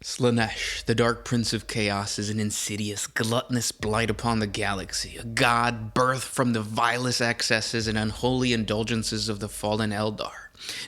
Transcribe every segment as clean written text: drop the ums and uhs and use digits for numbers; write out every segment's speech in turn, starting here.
Slaanesh, the Dark Prince of Chaos, is an insidious, gluttonous blight upon the galaxy, a god birthed from the vilest excesses and unholy indulgences of the fallen Eldar.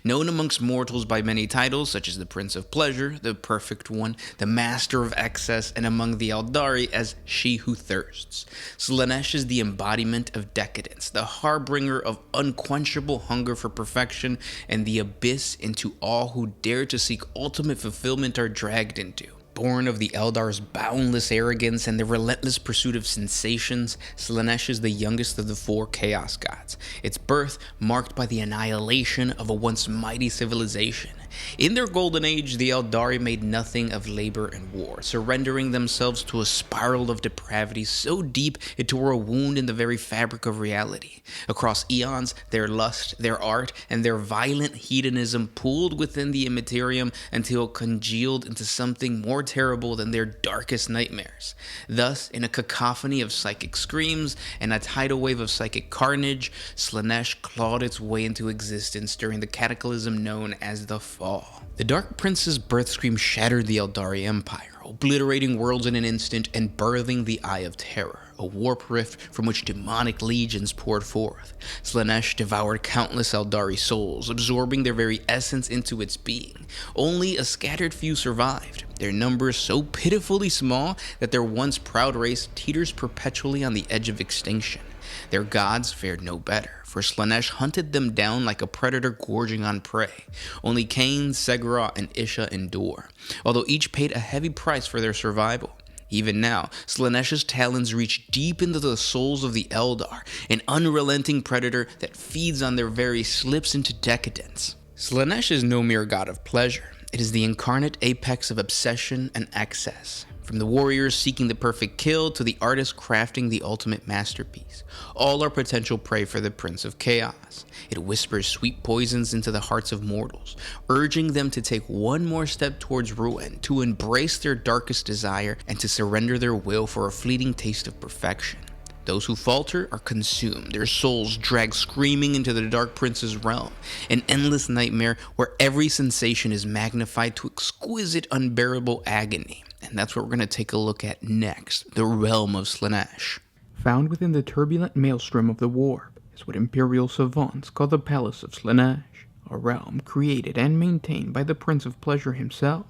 Known amongst mortals by many titles, such as the Prince of Pleasure, the Perfect One, the Master of Excess, and among the Eldari as She Who Thirsts. Slaanesh is the embodiment of decadence, the harbinger of unquenchable hunger for perfection, and the abyss into all who dare to seek ultimate fulfillment are dragged into. Born of the Eldar's boundless arrogance and the relentless pursuit of sensations, Slaanesh is the youngest of the four Chaos Gods, its birth marked by the annihilation of a once mighty civilization. In their golden age, the Eldari made nothing of labor and war, surrendering themselves to a spiral of depravity so deep it tore a wound in the very fabric of reality. Across eons, their lust, their art, and their violent hedonism pooled within the immaterium until congealed into something more terrible than their darkest nightmares. Thus, in a cacophony of psychic screams and a tidal wave of psychic carnage, Slaanesh clawed its way into existence during the cataclysm known as the Fall. The Dark Prince's birth scream shattered the Eldari Empire, obliterating worlds in an instant and birthing the Eye of Terror, a warp rift from which demonic legions poured forth. Slaanesh devoured countless Eldari souls, absorbing their very essence into its being. Only a scattered few survived, their numbers so pitifully small that their once proud race teeters perpetually on the edge of extinction. Their gods fared no better, for Slaanesh hunted them down like a predator gorging on prey. Only Cain, Segura, and Isha endure, although each paid a heavy price for their survival. Even now, Slaanesh's talons reach deep into the souls of the Eldar, an unrelenting predator that feeds on their very slips into decadence. Slaanesh is no mere god of pleasure. It is the incarnate apex of obsession and excess. From the warriors seeking the perfect kill to the artists crafting the ultimate masterpiece, all are potential prey for the Prince of Chaos. It whispers sweet poisons into the hearts of mortals, urging them to take one more step towards ruin, to embrace their darkest desire, and to surrender their will for a fleeting taste of perfection. Those who falter are consumed, their souls dragged screaming into the Dark Prince's realm, an endless nightmare where every sensation is magnified to exquisite, unbearable agony. And that's what we're going to take a look at next, the realm of Slaanesh. Found within the turbulent maelstrom of the warp is what Imperial savants call the Palace of Slaanesh, a realm created and maintained by the Prince of Pleasure himself.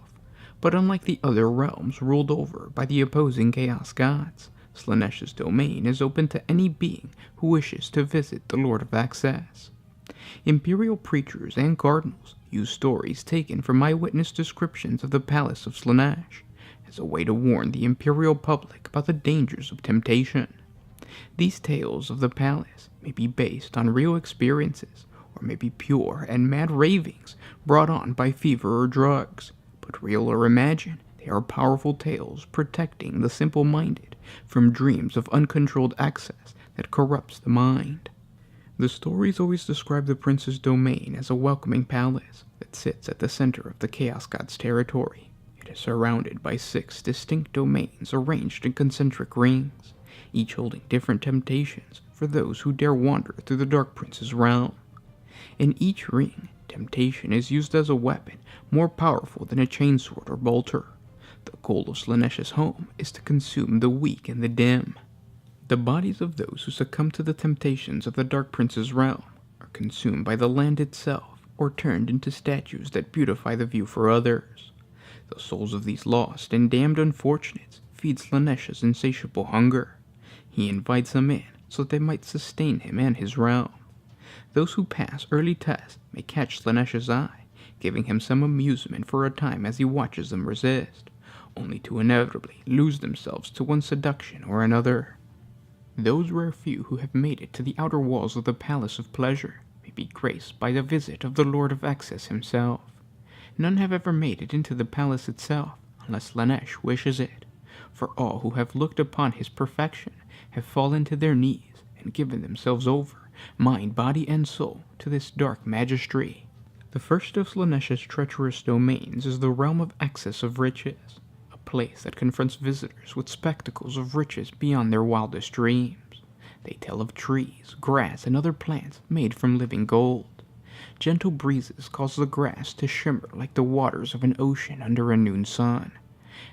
But unlike the other realms ruled over by the opposing Chaos Gods, Slaanesh's domain is open to any being who wishes to visit the Lord of Excess. Imperial preachers and cardinals use stories taken from eyewitness descriptions of the Palace of Slaanesh as a way to warn the imperial public about the dangers of temptation. These tales of the palace may be based on real experiences, or may be pure and mad ravings brought on by fever or drugs, but real or imagined, they are powerful tales protecting the simple-minded from dreams of uncontrolled excess that corrupts the mind. The stories always describe the prince's domain as a welcoming palace that sits at the center of the Chaos God's territory. It is surrounded by 6 distinct domains arranged in concentric rings, each holding different temptations for those who dare wander through the Dark Prince's realm. In each ring, temptation is used as a weapon more powerful than a chainsword or bolter. The goal of Slaanesh's home is to consume the weak and the dim. The bodies of those who succumb to the temptations of the Dark Prince's realm are consumed by the land itself or turned into statues that beautify the view for others. The souls of these lost and damned unfortunates feed Slaanesh's insatiable hunger. He invites them in so that they might sustain him and his realm. Those who pass early tests may catch Slaanesh's eye, giving him some amusement for a time as he watches them resist, only to inevitably lose themselves to one seduction or another. Those rare few who have made it to the outer walls of the Palace of Pleasure may be graced by the visit of the Lord of Excess himself. None have ever made it into the palace itself, unless Slaanesh wishes it, for all who have looked upon his perfection have fallen to their knees and given themselves over, mind, body, and soul, to this dark magistry. The first of Slaanesh's treacherous domains is the realm of excess of riches, a place that confronts visitors with spectacles of riches beyond their wildest dreams. They tell of trees, grass, and other plants made from living gold. Gentle breezes cause the grass to shimmer like the waters of an ocean under a noon sun.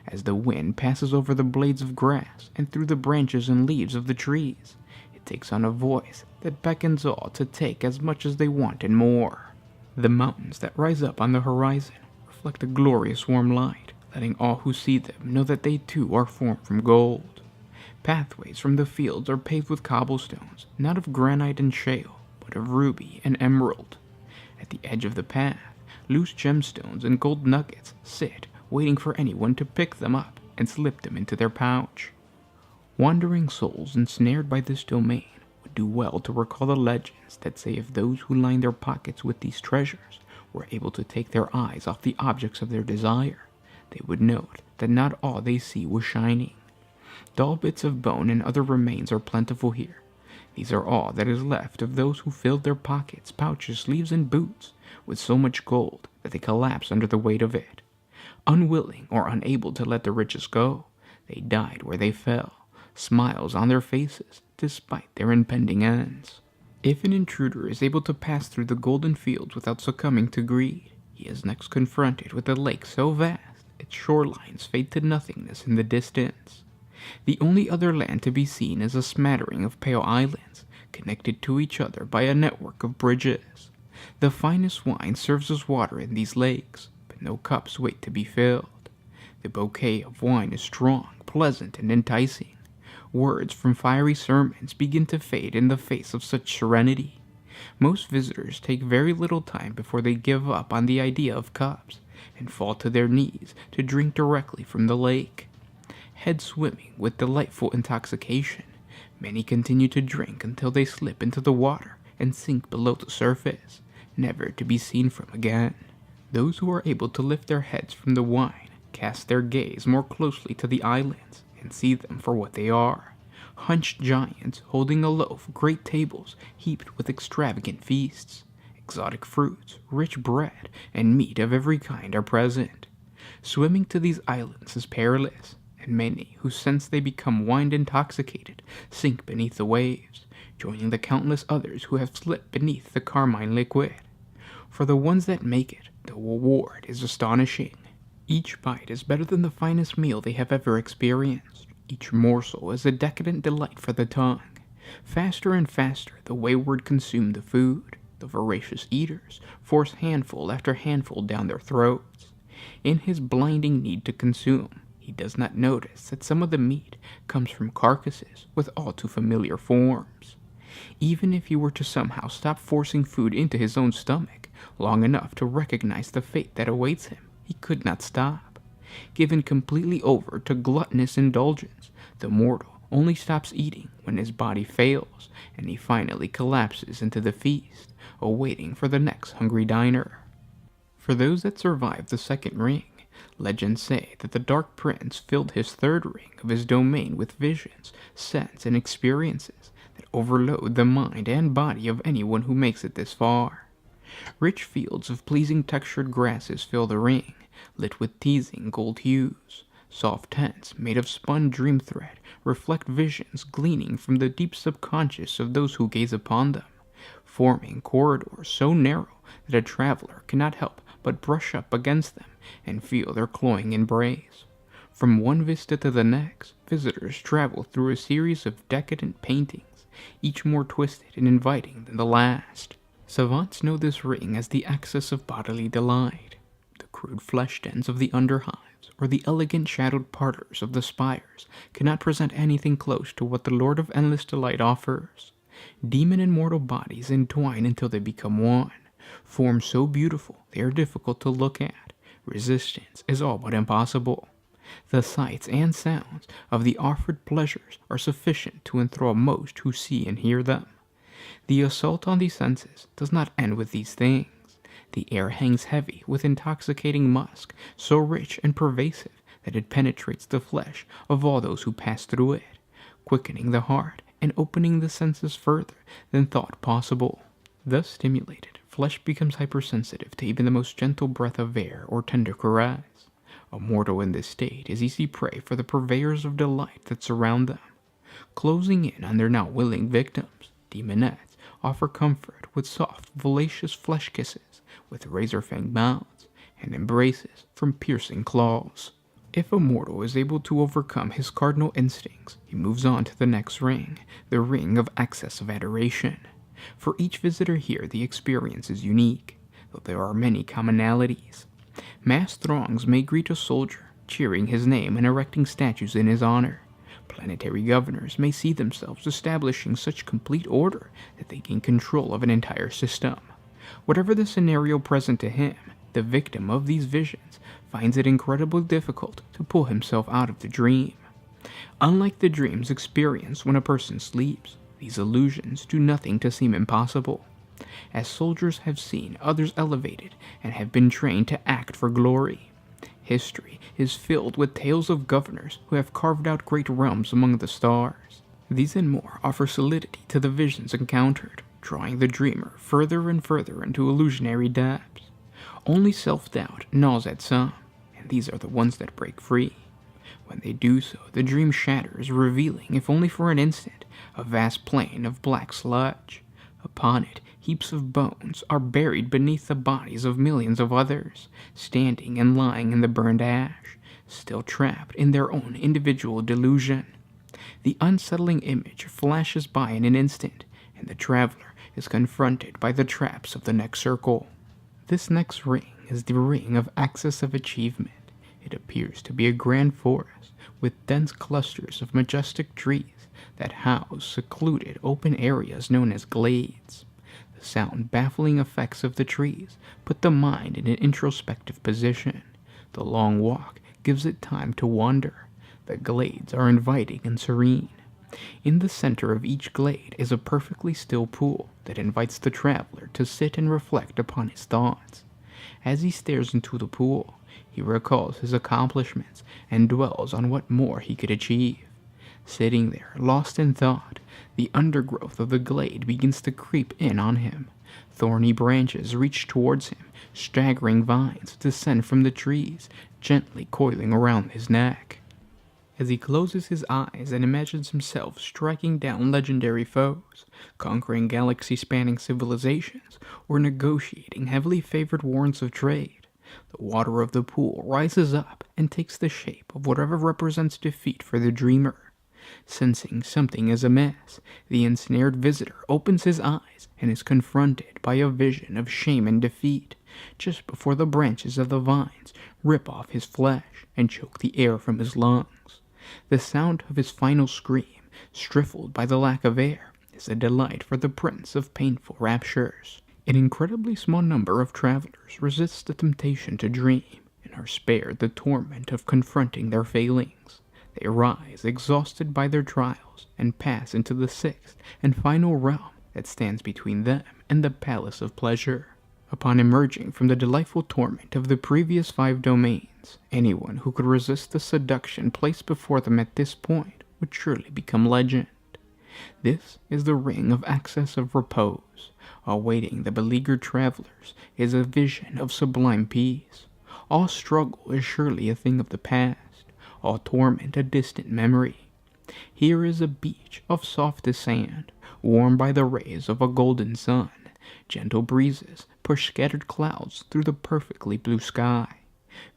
As the wind passes over the blades of grass and through the branches and leaves of the trees, it takes on a voice that beckons all to take as much as they want and more. The mountains that rise up on the horizon reflect a glorious warm light, letting all who see them know that they too are formed from gold. Pathways from the fields are paved with cobblestones, not of granite and shale, but of ruby and emerald. At the edge of the path, loose gemstones and gold nuggets sit, waiting for anyone to pick them up and slip them into their pouch. Wandering souls ensnared by this domain would do well to recall the legends that say if those who line their pockets with these treasures were able to take their eyes off the objects of their desire, they would note that not all they see was shining. Dull bits of bone and other remains are plentiful here. These are all that is left of those who filled their pockets, pouches, sleeves, and boots with so much gold that they collapsed under the weight of it. Unwilling or unable to let the riches go, they died where they fell, smiles on their faces despite their impending ends. If an intruder is able to pass through the golden fields without succumbing to greed, he is next confronted with a lake so vast its shorelines fade to nothingness in the distance. The only other land to be seen is a smattering of pale islands, connected to each other by a network of bridges. The finest wine serves as water in these lakes, but no cups wait to be filled. The bouquet of wine is strong, pleasant, and enticing. Words from fiery sermons begin to fade in the face of such serenity. Most visitors take very little time before they give up on the idea of cups, and fall to their knees to drink directly from the lake. Head swimming with delightful intoxication, many continue to drink until they slip into the water and sink below the surface, never to be seen from again. Those who are able to lift their heads from the wine cast their gaze more closely to the islands and see them for what they are. Hunched giants holding aloft great tables heaped with extravagant feasts. Exotic fruits, rich bread, and meat of every kind are present. Swimming to these islands is perilous, and many who sense they become wine intoxicated sink beneath the waves, joining the countless others who have slipped beneath the carmine liquid. For the ones that make it, the reward is astonishing. Each bite is better than the finest meal they have ever experienced. Each morsel is a decadent delight for the tongue. Faster and faster the wayward consume the food. The voracious eaters force handful after handful down their throats. In his blinding need to consume, he does not notice that some of the meat comes from carcasses with all too familiar forms. Even if he were to somehow stop forcing food into his own stomach long enough to recognize the fate that awaits him, he could not stop. Given completely over to gluttonous indulgence, the mortal only stops eating when his body fails and he finally collapses into the feast, awaiting for the next hungry diner. For those that survive the second ring, legends say that the Dark Prince filled his third ring of his domain with visions, scents, and experiences that overload the mind and body of anyone who makes it this far. Rich fields of pleasing textured grasses fill the ring, lit with teasing gold hues. Soft tents made of spun dream thread reflect visions gleaning from the deep subconscious of those who gaze upon them, forming corridors so narrow that a traveler cannot help but brush up against them and feel their cloying embrace. From one vista to the next, visitors travel through a series of decadent paintings, each more twisted and inviting than the last. Savants know this ring as the axis of bodily delight. The crude flesh dens of the underhives or the elegant shadowed parterres of the spires cannot present anything close to what the Lord of Endless Delight offers. Demon and mortal bodies entwine until they become one. Forms so beautiful they are difficult to look at. Resistance is all but impossible. The sights and sounds of the offered pleasures are sufficient to enthrall most who see and hear them. The assault on the senses does not end with these things. The air hangs heavy with intoxicating musk, so rich and pervasive that it penetrates the flesh of all those who pass through it, quickening the heart and opening the senses further than thought possible. Thus stimulated, flesh becomes hypersensitive to even the most gentle breath of air or tender caress. A mortal in this state is easy prey for the purveyors of delight that surround them. Closing in on their now willing victims, daemonettes offer comfort with soft, voracious flesh kisses, with razor-fanged mouths, and embraces from piercing claws. If a mortal is able to overcome his cardinal instincts, he moves on to the next ring, the Ring of Excessive Adoration. For each visitor here, the experience is unique, though there are many commonalities. Mass throngs may greet a soldier, cheering his name and erecting statues in his honor. Planetary governors may see themselves establishing such complete order that they gain control of an entire system. Whatever the scenario present to him, the victim of these visions finds it incredibly difficult to pull himself out of the dream. Unlike the dreams experienced when a person sleeps, these illusions do nothing to seem impossible. As soldiers have seen others elevated and have been trained to act for glory. History is filled with tales of governors who have carved out great realms among the stars. These and more offer solidity to the visions encountered, drawing the dreamer further and further into illusionary depths. Only self-doubt gnaws at some, and these are the ones that break free. When they do so, the dream shatters, revealing, if only for an instant, a vast plain of black sludge. Upon it, heaps of bones are buried beneath the bodies of millions of others, standing and lying in the burned ash, still trapped in their own individual delusion. The unsettling image flashes by in an instant, and the traveler is confronted by the traps of the next circle. This next ring is the Ring of Excessive Achievement. It appears to be a grand forest with dense clusters of majestic trees that house secluded open areas known as glades. The sound-baffling effects of the trees put the mind in an introspective position. The long walk gives it time to wander. The glades are inviting and serene. In the center of each glade is a perfectly still pool that invites the traveler to sit and reflect upon his thoughts. As he stares into the pool, he recalls his accomplishments and dwells on what more he could achieve. Sitting there, lost in thought, the undergrowth of the glade begins to creep in on him. Thorny branches reach towards him, staggering vines descend from the trees, gently coiling around his neck. As he closes his eyes and imagines himself striking down legendary foes, conquering galaxy-spanning civilizations, or negotiating heavily favored wars of trade, the water of the pool rises up and takes the shape of whatever represents defeat for the dreamer. Sensing something is amiss, the ensnared visitor opens his eyes and is confronted by a vision of shame and defeat, just before the branches of the vines rip off his flesh and choke the air from his lungs. The sound of his final scream, stifled by the lack of air, is a delight for the prince of painful raptures. An incredibly small number of travelers resist the temptation to dream and are spared the torment of confronting their failings. They rise exhausted by their trials and pass into the sixth and final realm that stands between them and the palace of pleasure. Upon emerging from the delightful torment of the previous 5 domains, anyone who could resist the seduction placed before them at this point would surely become legend. This is the Ring of Excessive Repose. Awaiting the beleaguered travelers is a vision of sublime peace. All struggle is surely a thing of the past, all torment a distant memory. Here is a beach of softest sand, warmed by the rays of a golden sun. Gentle breezes push scattered clouds through the perfectly blue sky.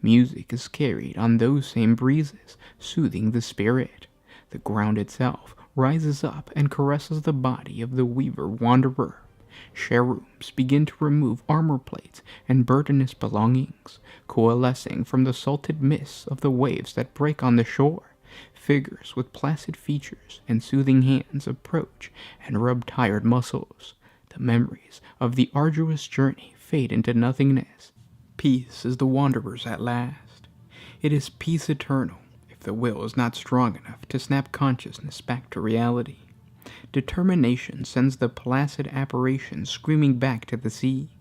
Music is carried on those same breezes, soothing the spirit. The ground itself rises up and caresses the body of the weaver wanderer. Cherubims begin to remove armor plates and burdenous belongings, coalescing from the salted mists of the waves that break on the shore. Figures with placid features and soothing hands approach and rub tired muscles. The memories of the arduous journey fade into nothingness. Peace is the wanderer's at last. It is peace eternal, if the will is not strong enough to snap consciousness back to reality. Determination sends the placid apparition screaming back to the sea.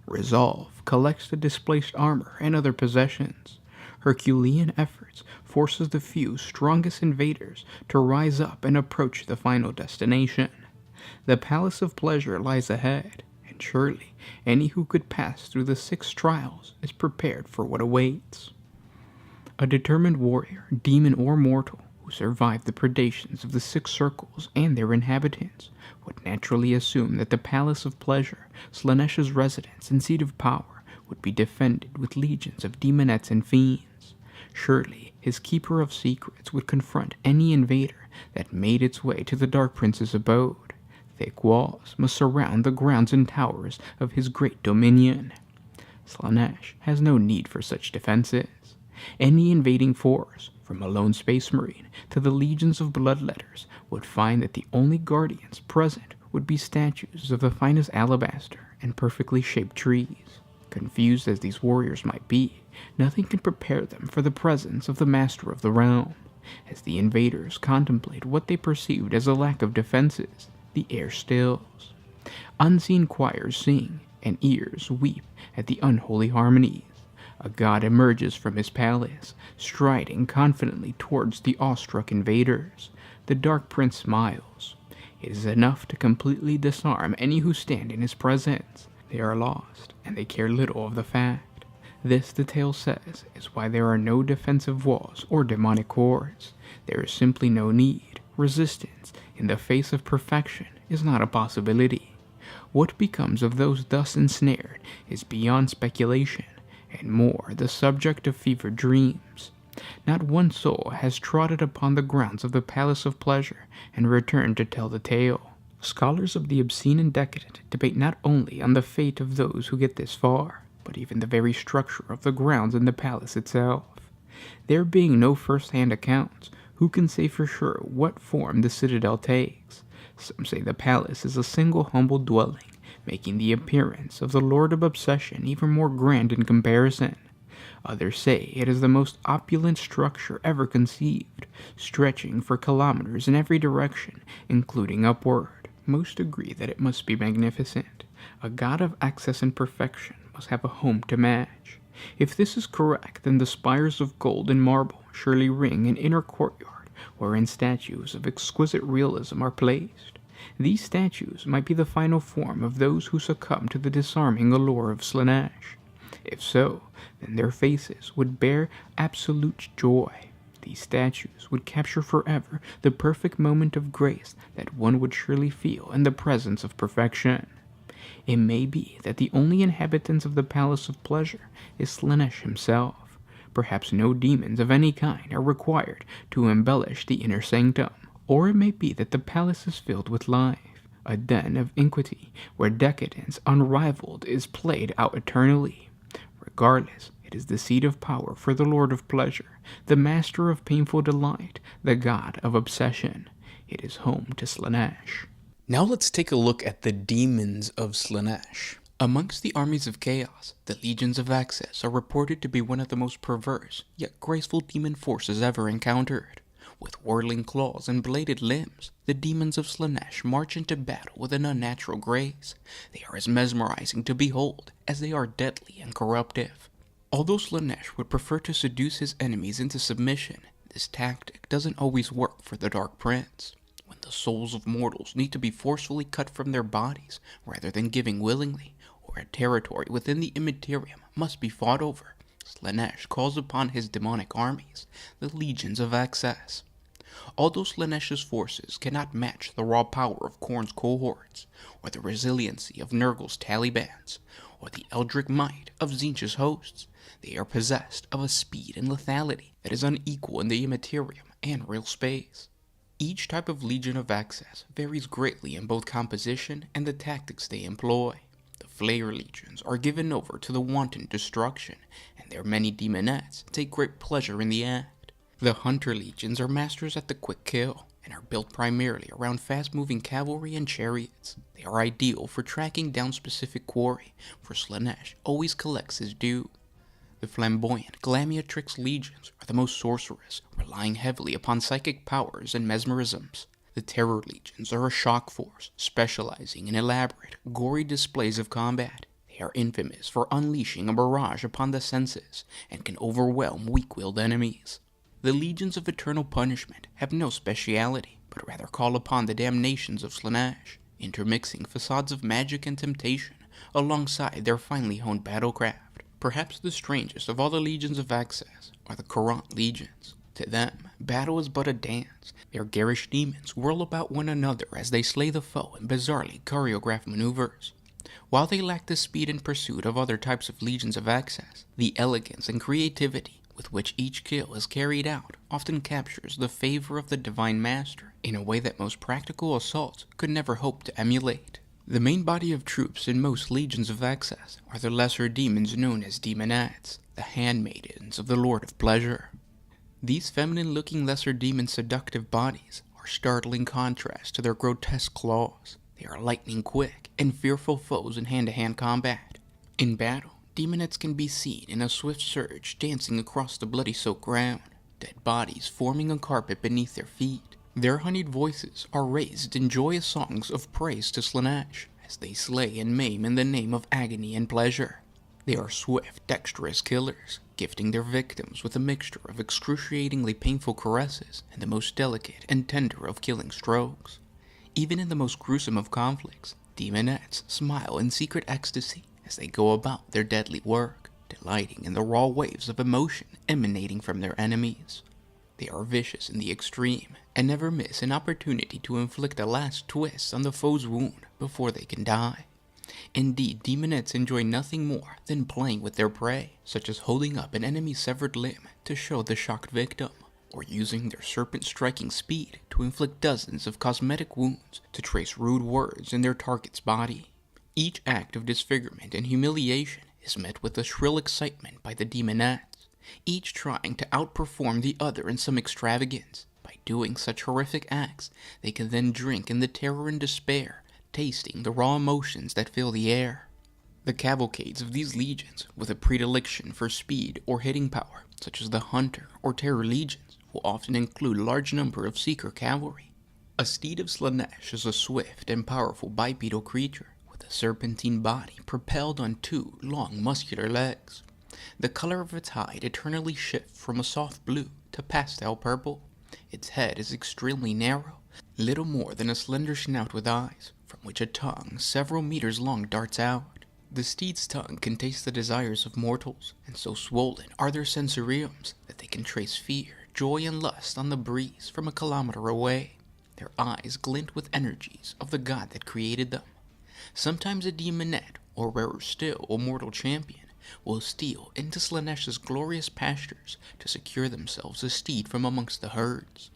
Resolve collects the displaced armor and other possessions. Herculean efforts forces the few strongest invaders to rise up and approach the final destination. The palace of pleasure lies ahead, and surely any who could pass through the 6 trials is prepared for what awaits. A determined warrior, demon or mortal, who survived the predations of the 6 circles and their inhabitants, would naturally assume that the palace of pleasure, Slaanesh's residence and seat of power, would be defended with legions of daemonettes and fiends. Surely his keeper of secrets would confront any invader that made its way to the Dark Prince's abode. Thick walls must surround the grounds and towers of his great dominion. Slaanesh has no need for such defenses. Any invading force, from a lone space marine to the legions of bloodletters, would find that the only guardians present would be statues of the finest alabaster and perfectly shaped trees. Confused as these warriors might be, nothing can prepare them for the presence of the master of the realm. As the invaders contemplate what they perceived as a lack of defenses, the air stills. Unseen choirs sing, and ears weep at the unholy harmonies. A god emerges from his palace, striding confidently towards the awestruck invaders. The Dark Prince smiles. It is enough to completely disarm any who stand in his presence. They are lost, and they care little of the fact. This, the tale says, is why there are no defensive walls or demonic cords. There is simply no need. Resistance, in the face of perfection, is not a possibility. What becomes of those thus ensnared is beyond speculation, and more the subject of fevered dreams. Not one soul has trotted upon the grounds of the Palace of Pleasure and returned to tell the tale. Scholars of the obscene and decadent debate not only on the fate of those who get this far, but even the very structure of the grounds and the palace itself. There being no first-hand accounts, who can say for sure what form the citadel takes? Some say the palace is a single humble dwelling, making the appearance of the Lord of Obsession even more grand in comparison. Others say it is the most opulent structure ever conceived, stretching for kilometers in every direction, including upward. Most agree that it must be magnificent. A god of excess and perfection must have a home to match. If this is correct, then the spires of gold and marble surely ring an inner courtyard wherein statues of exquisite realism are placed. These statues might be the final form of those who succumb to the disarming allure of Slaanesh. If so, then their faces would bear absolute joy. These statues would capture forever the perfect moment of grace that one would surely feel in the presence of perfection. It may be that the only inhabitants of the Palace of Pleasure is Slaanesh himself. Perhaps no demons of any kind are required to embellish the inner sanctum. Or it may be that the palace is filled with life, a den of iniquity where decadence unrivaled is played out eternally. Regardless, it is the seat of power for the Lord of Pleasure, the master of painful delight, the god of obsession. It is home to Slaanesh. Now let's take a look at the demons of Slaanesh. Amongst the armies of chaos, the legions of access are reported to be one of the most perverse, yet graceful demon forces ever encountered. With whirling claws and bladed limbs, the demons of Slaanesh march into battle with an unnatural grace. They are as mesmerizing to behold as they are deadly and corruptive. Although Slaanesh would prefer to seduce his enemies into submission, this tactic doesn't always work for the Dark Prince. When the souls of mortals need to be forcefully cut from their bodies rather than giving willingly, or a territory within the Immaterium must be fought over, Slaanesh calls upon his demonic armies, the legions of access. Although Slaanesh's forces cannot match the raw power of Khorne's cohorts, or the resiliency of Nurgle's Talibands, or the eldritch might of Tzeentch's hosts, they are possessed of a speed and lethality that is unequal in the Immaterium and real space. Each type of Legion of Access varies greatly in both composition and the tactics they employ. The Flayer Legions are given over to the wanton destruction, and their many daemonettes take great pleasure in the act. The Hunter Legions are masters at the quick kill, and are built primarily around fast-moving cavalry and chariots. They are ideal for tracking down specific quarry, for Slaanesh always collects his due. The Flamboyant Glamiatrix Legions are the most sorcerous, relying heavily upon psychic powers and mesmerisms. The Terror Legions are a shock force, specializing in elaborate, gory displays of combat. They are infamous for unleashing a barrage upon the senses, and can overwhelm weak-willed enemies. The Legions of Eternal Punishment have no speciality, but rather call upon the damnations of Slaanesh, intermixing facades of magic and temptation alongside their finely honed battlecraft. Perhaps the strangest of all the Legions of Access are the Courant Legions. To them, battle is but a dance. Their garish demons whirl about one another as they slay the foe in bizarrely choreographed maneuvers. While they lack the speed and pursuit of other types of Legions of Access, the elegance and creativity with which each kill is carried out often captures the favor of the Divine Master in a way that most practical assaults could never hope to emulate. The main body of troops in most legions of Excess are the lesser demons known as daemonettes, the handmaidens of the Lord of Pleasure. These feminine-looking lesser demons' seductive bodies are startling contrast to their grotesque claws. They are lightning-quick and fearful foes in hand-to-hand combat. In battle, daemonettes can be seen in a swift surge dancing across the bloody-soaked ground, dead bodies forming a carpet beneath their feet. Their honeyed voices are raised in joyous songs of praise to Slaanesh as they slay and maim in the name of agony and pleasure. They are swift, dexterous killers, gifting their victims with a mixture of excruciatingly painful caresses and the most delicate and tender of killing strokes. Even in the most gruesome of conflicts, daemonettes smile in secret ecstasy as they go about their deadly work, delighting in the raw waves of emotion emanating from their enemies. They are vicious in the extreme, and never miss an opportunity to inflict a last twist on the foe's wound before they can die. Indeed, daemonettes enjoy nothing more than playing with their prey, such as holding up an enemy's severed limb to show the shocked victim, or using their serpent-striking speed to inflict dozens of cosmetic wounds to trace rude words in their target's body. Each act of disfigurement and humiliation is met with a shrill excitement by the daemonettes, each trying to outperform the other in some extravagance. By doing such horrific acts, they can then drink in the terror and despair, tasting the raw emotions that fill the air. The cavalcades of these legions, with a predilection for speed or hitting power, such as the Hunter or Terror legions, will often include a large number of Seeker cavalry. A steed of Slaanesh is a swift and powerful bipedal creature, with a serpentine body propelled on two long muscular legs. The color of its hide eternally shifts from a soft blue to pastel purple. Its head is extremely narrow, little more than a slender snout with eyes, from which a tongue several meters long darts out. The steed's tongue can taste the desires of mortals, and so swollen are their sensoriums that they can trace fear, joy, and lust on the breeze from a kilometer away. Their eyes glint with energies of the god that created them. Sometimes a daemonette, or rarer still, a mortal champion, will steal into Slaanesh's glorious pastures to secure themselves a steed from amongst the herds.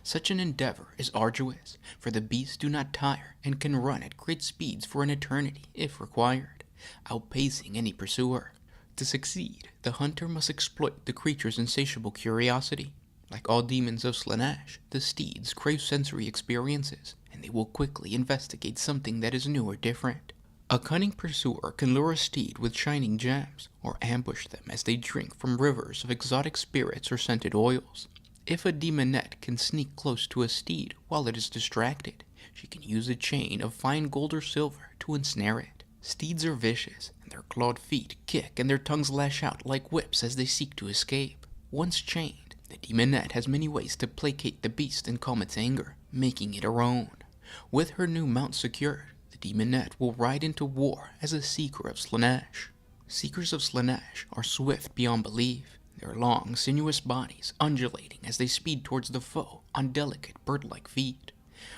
Such an endeavor is arduous, for the beasts do not tire and can run at great speeds for an eternity, if required, outpacing any pursuer. To succeed, the hunter must exploit the creature's insatiable curiosity. Like all demons of Slaanesh, the steeds crave sensory experiences, and they will quickly investigate something that is new or different. A cunning pursuer can lure a steed with shining gems, or ambush them as they drink from rivers of exotic spirits or scented oils. If a daemonette can sneak close to a steed while it is distracted, she can use a chain of fine gold or silver to ensnare it. Steeds are vicious, and their clawed feet kick and their tongues lash out like whips as they seek to escape. Once chained, the daemonette has many ways to placate the beast and calm its anger, making it her own. With her new mount secured, the daemonette will ride into war as a Seeker of Slaanesh. Seekers of Slaanesh are swift beyond belief, their long, sinuous bodies undulating as they speed towards the foe on delicate, bird-like feet.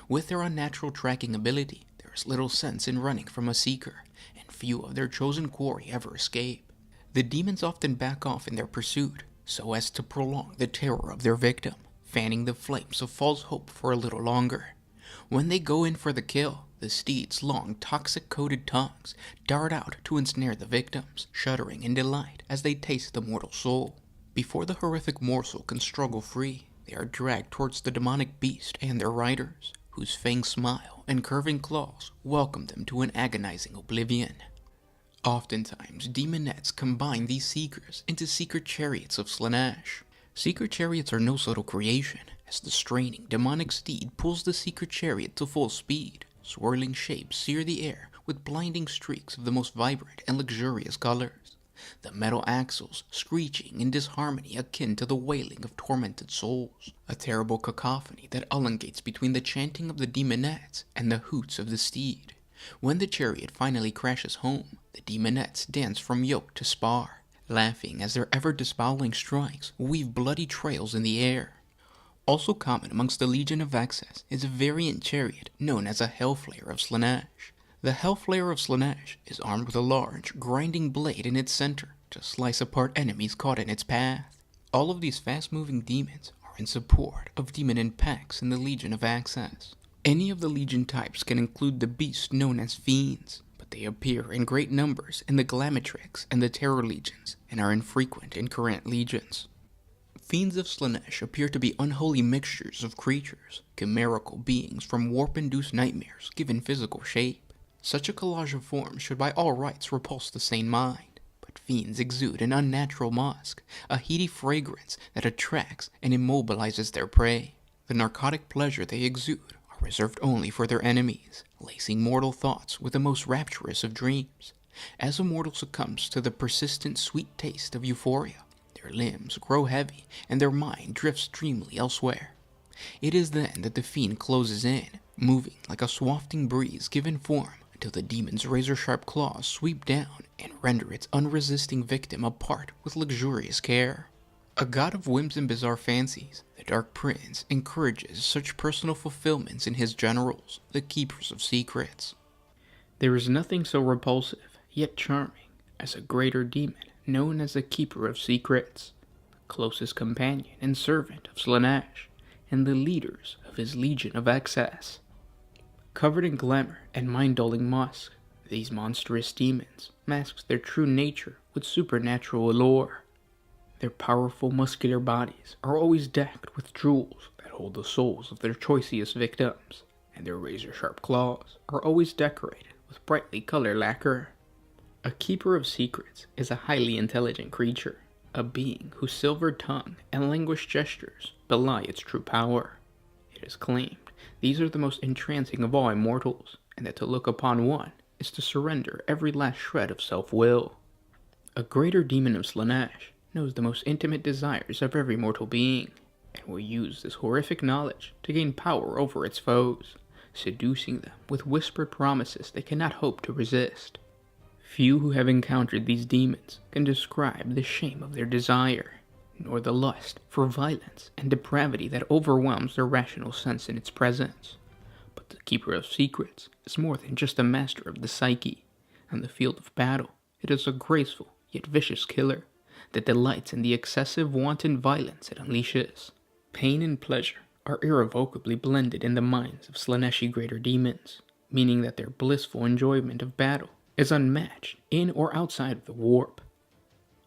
With their unnatural tracking ability, there is little sense in running from a Seeker, and few of their chosen quarry ever escape. The demons often back off in their pursuit, so as to prolong the terror of their victim, fanning the flames of false hope for a little longer. When they go in for the kill, the steed's long, toxic-coated tongues dart out to ensnare the victims, shuddering in delight as they taste the mortal soul. Before the horrific morsel can struggle free, they are dragged towards the demonic beast and their riders, whose fanged smile and curving claws welcome them to an agonizing oblivion. Oftentimes, daemonettes combine these seekers into secret chariots of Slaanesh. Secret chariots are no subtle creation, as the straining, demonic steed pulls the secret chariot to full speed. Swirling shapes sear the air with blinding streaks of the most vibrant and luxurious colors. The metal axles screeching in disharmony akin to the wailing of tormented souls, a terrible cacophony that elongates between the chanting of the daemonettes and the hoots of the steed. When the chariot finally crashes home, the daemonettes dance from yoke to spar, laughing as their ever-dispelling strikes weave bloody trails in the air. Also common amongst the Legion of Excess is a variant chariot known as a Hellflayer of Slaanesh. The Hellflayer of Slaanesh is armed with a large, grinding blade in its center to slice apart enemies caught in its path. All of these fast-moving demons are in support of demon packs in the Legion of Access. Any of the Legion types can include the beasts known as Fiends, but they appear in great numbers in the Glamatrix and the Terror Legions, and are infrequent in current legions. Fiends of Slaanesh appear to be unholy mixtures of creatures, chimerical beings from warp-induced nightmares given physical shape. Such a collage of forms should by all rights repulse the sane mind, but fiends exude an unnatural musk, a heady fragrance that attracts and immobilizes their prey. The narcotic pleasure they exude are reserved only for their enemies, lacing mortal thoughts with the most rapturous of dreams. As a mortal succumbs to the persistent sweet taste of euphoria, their limbs grow heavy, and their mind drifts dreamily elsewhere. It is then that the fiend closes in, moving like a swafting breeze given form, until the demon's razor-sharp claws sweep down and render its unresisting victim apart with luxurious care. A god of whims and bizarre fancies, the Dark Prince encourages such personal fulfillments in his generals, the Keepers of Secrets. There is nothing so repulsive, yet charming, as a greater demon known as the Keeper of Secrets, the closest companion and servant of Slaanesh, and the leaders of his Legion of Access. Covered in glamour and mind-dulling musk, these monstrous demons mask their true nature with supernatural allure. Their powerful muscular bodies are always decked with jewels that hold the souls of their choicest victims, and their razor-sharp claws are always decorated with brightly colored lacquer. A Keeper of Secrets is a highly intelligent creature, a being whose silver tongue and languished gestures belie its true power. It is claimed these are the most entrancing of all immortals, and that to look upon one is to surrender every last shred of self-will. A greater demon of Slaanesh knows the most intimate desires of every mortal being, and will use this horrific knowledge to gain power over its foes, seducing them with whispered promises they cannot hope to resist. Few who have encountered these demons can describe the shame of their desire, nor the lust for violence and depravity that overwhelms their rational sense in its presence. But the Keeper of Secrets is more than just a master of the psyche. On the field of battle, it is a graceful yet vicious killer that delights in the excessive wanton violence it unleashes. Pain and pleasure are irrevocably blended in the minds of Slaaneshi greater demons, meaning that their blissful enjoyment of battle is unmatched in or outside of the warp.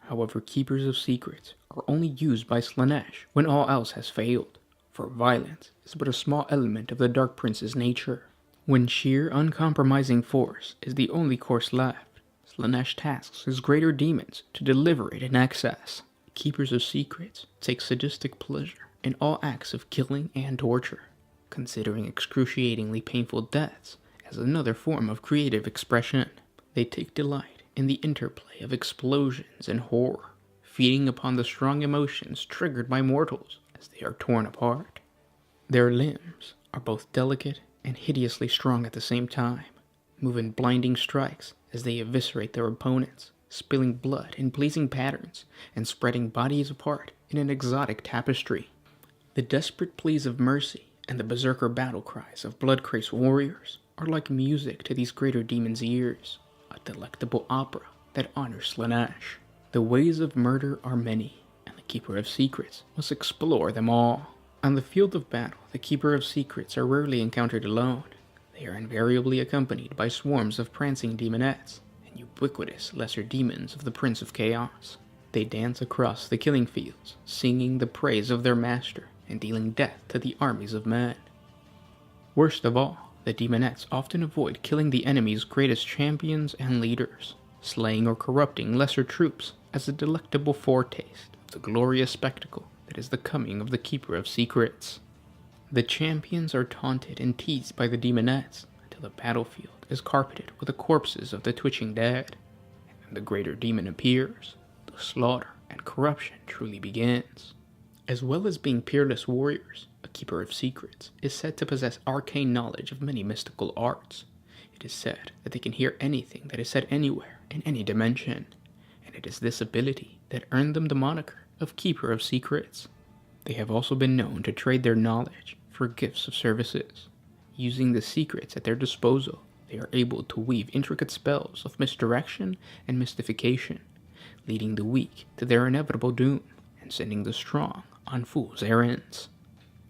However, Keepers of Secrets are only used by Slaanesh when all else has failed, for violence is but a small element of the Dark Prince's nature. When sheer, uncompromising force is the only course left, Slaanesh tasks his greater demons to deliver it in excess. Keepers of Secrets take sadistic pleasure in all acts of killing and torture, considering excruciatingly painful deaths as another form of creative expression. They take delight in the interplay of explosions and horror, feeding upon the strong emotions triggered by mortals as they are torn apart. Their limbs are both delicate and hideously strong at the same time, moving blinding strikes as they eviscerate their opponents, spilling blood in pleasing patterns and spreading bodies apart in an exotic tapestry. The desperate pleas of mercy and the berserker battle cries of blood-crazed warriors are like music to these greater demons' ears, a delectable opera that honors Slaanesh. The ways of murder are many, and the Keeper of Secrets must explore them all. On the field of battle, the Keeper of Secrets are rarely encountered alone. They are invariably accompanied by swarms of prancing daemonettes and ubiquitous lesser demons of the Prince of Chaos. They dance across the killing fields, singing the praise of their master and dealing death to the armies of men. Worst of all, the daemonettes often avoid killing the enemy's greatest champions and leaders, slaying or corrupting lesser troops as a delectable foretaste of the glorious spectacle that is the coming of the Keeper of Secrets. The champions are taunted and teased by the daemonettes until the battlefield is carpeted with the corpses of the twitching dead, and when the greater demon appears, the slaughter and corruption truly begins. As well as being peerless warriors, a Keeper of Secrets is said to possess arcane knowledge of many mystical arts. It is said that they can hear anything that is said anywhere in any dimension, and it is this ability that earned them the moniker of Keeper of Secrets. They have also been known to trade their knowledge for gifts of services. Using the secrets at their disposal, they are able to weave intricate spells of misdirection and mystification, leading the weak to their inevitable doom, and sending the strong on fool's errands.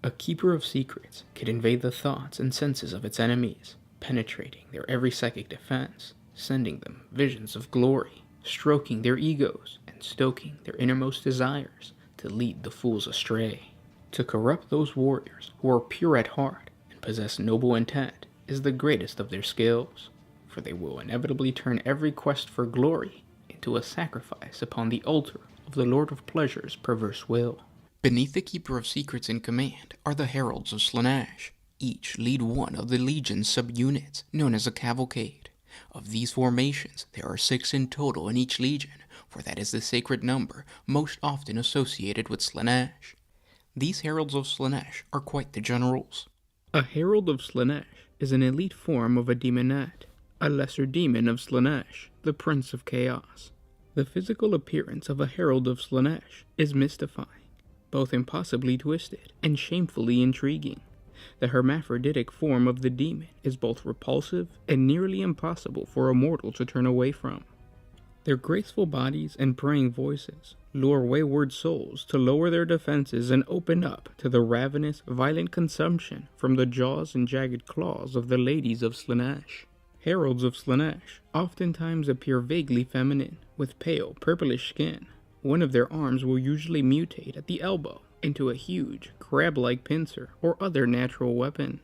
A keeper of secrets could invade the thoughts and senses of its enemies, penetrating their every psychic defense, sending them visions of glory, stroking their egos, and stoking their innermost desires to lead the fools astray. To corrupt those warriors who are pure at heart and possess noble intent is the greatest of their skills, for they will inevitably turn every quest for glory into a sacrifice upon the altar of the Lord of Pleasure's perverse will. Beneath the Keeper of Secrets in command are the Heralds of Slaanesh. Each lead one of the Legion's subunits, known as a cavalcade. Of these formations, there are 6 in total in each Legion, for that is the sacred number most often associated with Slaanesh. These Heralds of Slaanesh are quite the generals. A Herald of Slaanesh is an elite form of a daemonette, a lesser demon of Slaanesh, the Prince of Chaos. The physical appearance of a Herald of Slaanesh is mystifying, both impossibly twisted and shamefully intriguing. The hermaphroditic form of the demon is both repulsive and nearly impossible for a mortal to turn away from. Their graceful bodies and praying voices lure wayward souls to lower their defenses and open up to the ravenous, violent consumption from the jaws and jagged claws of the ladies of Slaanesh. Heralds of Slaanesh oftentimes appear vaguely feminine, with pale, purplish skin. One of their arms will usually mutate at the elbow into a huge, crab-like pincer or other natural weapon.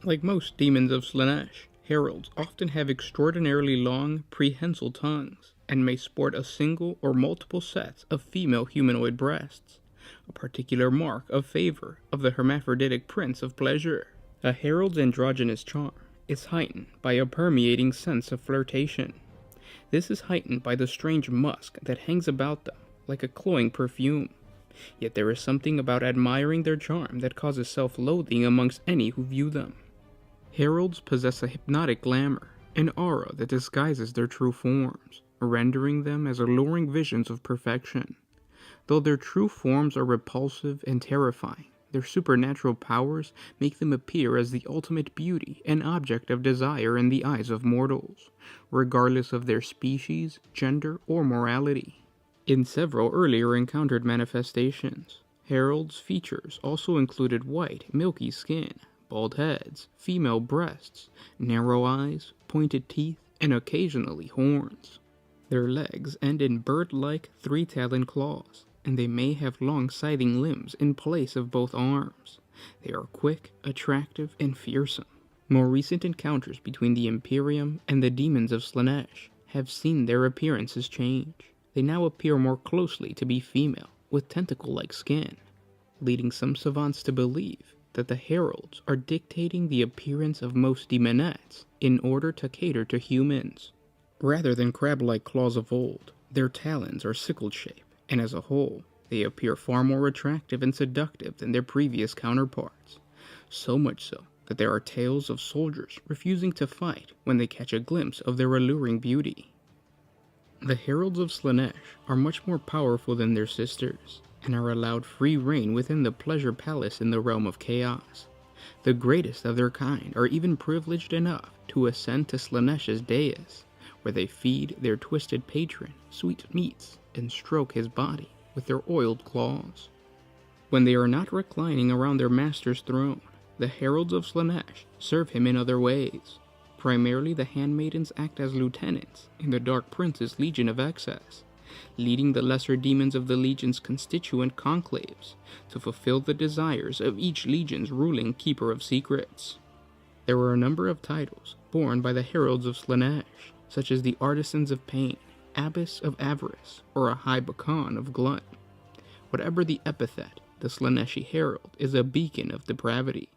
Like most demons of Slaanesh, heralds often have extraordinarily long, prehensile tongues, and may sport a single or multiple sets of female humanoid breasts, a particular mark of favor of the hermaphroditic Prince of Pleasure. A herald's androgynous charm is heightened by a permeating sense of flirtation. This is heightened by the strange musk that hangs about them like a cloying perfume. Yet there is something about admiring their charm that causes self-loathing amongst any who view them. Heralds possess a hypnotic glamour, an aura that disguises their true forms, rendering them as alluring visions of perfection. Though their true forms are repulsive and terrifying, their supernatural powers make them appear as the ultimate beauty and object of desire in the eyes of mortals, regardless of their species, gender, or morality. In several earlier encountered manifestations, heralds' features also included white, milky skin, bald heads, female breasts, narrow eyes, pointed teeth, and occasionally horns. Their legs end in bird-like 3-taloned claws, and they may have long scything limbs in place of both arms. They are quick, attractive, and fearsome. More recent encounters between the Imperium and the demons of Slaanesh have seen their appearances change. They now appear more closely to be female, with tentacle-like skin, leading some savants to believe that the heralds are dictating the appearance of most daemonettes in order to cater to humans. Rather than crab-like claws of old, their talons are sickle shaped, and as a whole, they appear far more attractive and seductive than their previous counterparts. So much so that there are tales of soldiers refusing to fight when they catch a glimpse of their alluring beauty. The Heralds of Slaanesh are much more powerful than their sisters, and are allowed free reign within the pleasure palace in the realm of chaos. The greatest of their kind are even privileged enough to ascend to Slaanesh's dais, where they feed their twisted patron sweet meats and stroke his body with their oiled claws. When they are not reclining around their master's throne, the Heralds of Slaanesh serve him in other ways. Primarily, the handmaidens act as lieutenants in the Dark Prince's Legion of Excess, leading the lesser demons of the Legion's constituent conclaves to fulfill the desires of each Legion's ruling Keeper of Secrets. There were a number of titles borne by the Heralds of Slaanesh, such as the Artisans of Pain, Abbess of Avarice, or a High Bakan of Glut. Whatever the epithet, the Slaaneshi Herald is a beacon of depravity,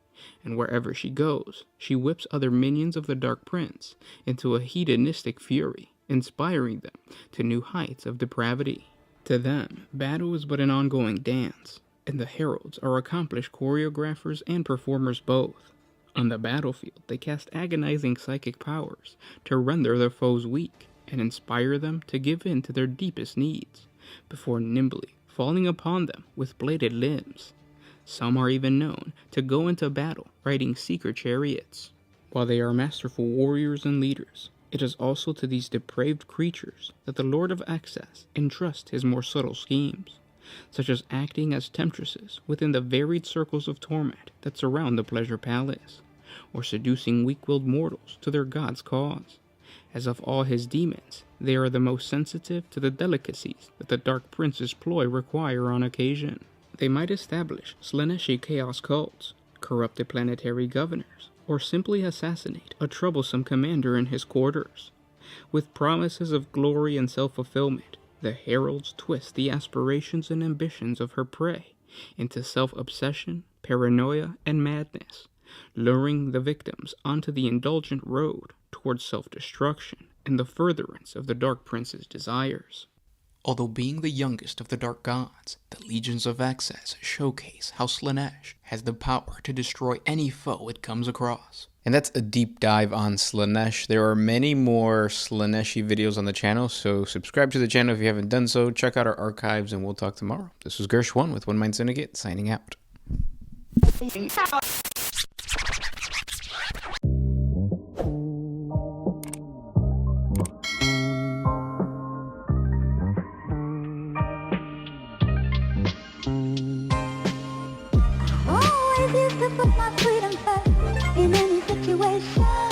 and wherever she goes, she whips other minions of the Dark Prince into a hedonistic fury, inspiring them to new heights of depravity. To them, battle is but an ongoing dance, and the Heralds are accomplished choreographers and performers both. On the battlefield, they cast agonizing psychic powers to render their foes weak and inspire them to give in to their deepest needs, before nimbly falling upon them with bladed limbs. Some are even known to go into battle riding seeker chariots. While they are masterful warriors and leaders, it is also to these depraved creatures that the Lord of Excess entrusts his more subtle schemes, such as acting as temptresses within the varied circles of torment that surround the Pleasure Palace, or seducing weak-willed mortals to their god's cause. As of all his demons, they are the most sensitive to the delicacies that the Dark Prince's ploy require on occasion. They might establish Slaaneshi chaos cults, corrupt the planetary governors, or simply assassinate a troublesome commander in his quarters. With promises of glory and self-fulfillment, the heralds twist the aspirations and ambitions of her prey into self-obsession, paranoia, and madness, luring the victims onto the indulgent road towards self-destruction and the furtherance of the Dark Prince's desires. Although being the youngest of the Dark Gods, the Legions of Excess showcase how Slaanesh has the power to destroy any foe it comes across. And that's a deep dive on Slaanesh. There are many more Slaaneshi videos on the channel, so subscribe to the channel if you haven't done so. Check out our archives, and we'll talk tomorrow. This was Gersh1 with One Mind Syndicate, signing out. Always used to put my freedom first in any situation.